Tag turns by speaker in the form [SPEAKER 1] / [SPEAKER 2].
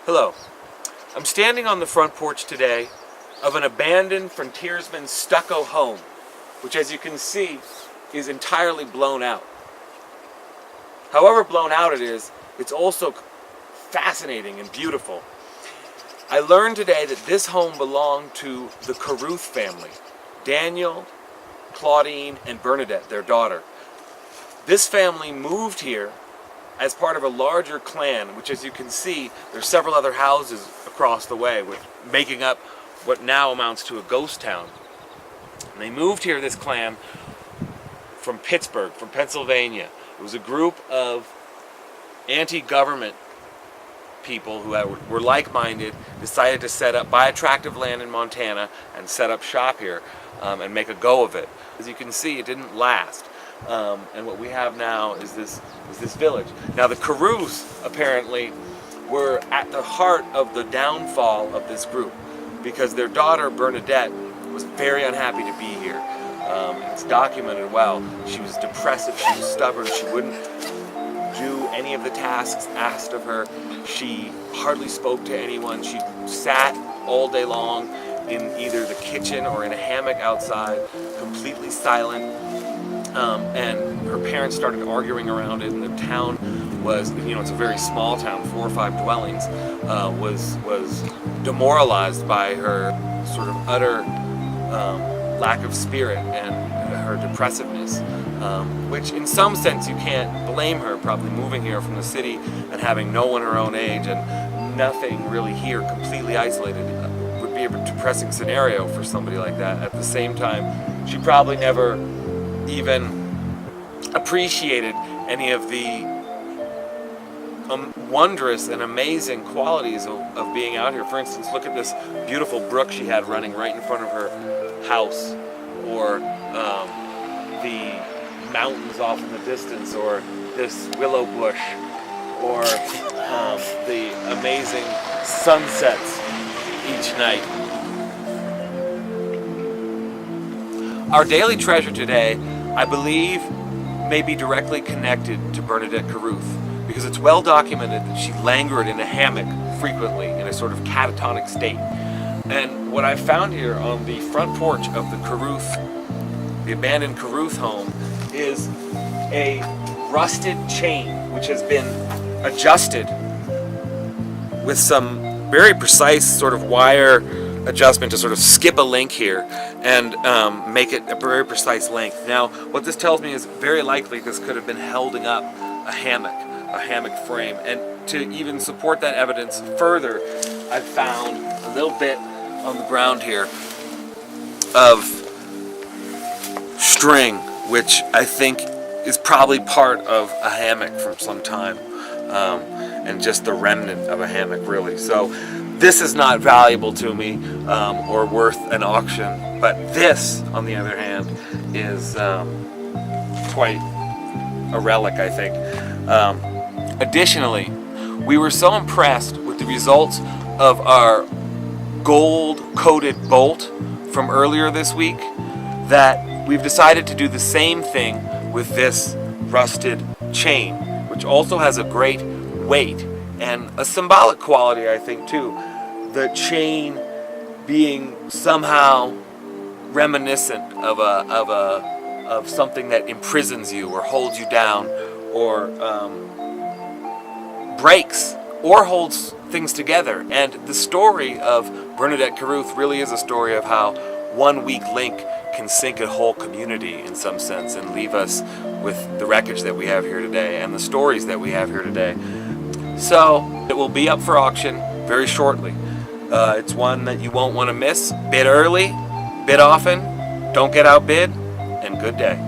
[SPEAKER 1] Hello. I'm standing on the front porch today of an abandoned frontiersman stucco home, which, as you can see, is entirely blown out. However blown out it is, it's also fascinating and beautiful. I learned today that this home belonged to the Caruth family, Daniel, Claudine, and Bernadette, their daughter. This family moved here as part of a larger clan, which, as you can see, there's several other houses across the way, making up what now amounts to a ghost town. And they moved here, this clan, from Pittsburgh, from Pennsylvania. It was a group of anti-government people who were like-minded, decided to buy a tract of land in Montana and set up shop here and make a go of it. As you can see, it didn't last. And what we have now is this village. Now the Caruths apparently were at the heart of the downfall of this group because their daughter Bernadette was very unhappy to be here. It's documented well. She was depressive, she was stubborn, she wouldn't do any of the tasks asked of her. She hardly spoke to anyone. She sat all day long in either the kitchen or in a hammock outside, completely silent. And her parents started arguing around it, and the town was, it's a very small town, 4 or 5 dwellings, was demoralized by her sort of utter lack of spirit and her depressiveness, which in some sense you can't blame her, probably moving here from the city and having no one her own age and nothing really here, completely isolated, would be a depressing scenario for somebody like that. At the same time, she probably never even appreciated any of the wondrous and amazing qualities of being out here. For instance, look at this beautiful brook she had running right in front of her house, or the mountains off in the distance, or this willow bush, or the amazing sunsets each night. Our daily treasure today, I believe, may be directly connected to Bernadette Caruth, because it's well documented that she languored in a hammock frequently in a sort of catatonic state. And what I found here on the front porch of the Caruth, the abandoned Caruth home, is a rusted chain which has been adjusted with some very precise sort of wire adjustment to sort of skip a link here and make it a very precise length. Now, what this tells me is very likely this could have been holding up a hammock frame. And to even support that evidence further, I've found a little bit on the ground here of string, which I think is probably part of a hammock from some time, and just the remnant of a hammock, really. So this is not valuable to me or worth an auction, but this, on the other hand, is quite a relic, I think. Additionally, we were so impressed with the results of our gold-coated bolt from earlier this week that we've decided to do the same thing with this rusted chain, which also has a great weight and a symbolic quality, I think, too. The chain being somehow reminiscent of something that imprisons you or holds you down, or breaks or holds things together. And the story of Bernadette Caruth really is a story of how one weak link can sink a whole community in some sense and leave us with the wreckage that we have here today and the stories that we have here today. So it will be up for auction very shortly. It's one that you won't want to miss. Bid early, bid often, don't get outbid, and good day.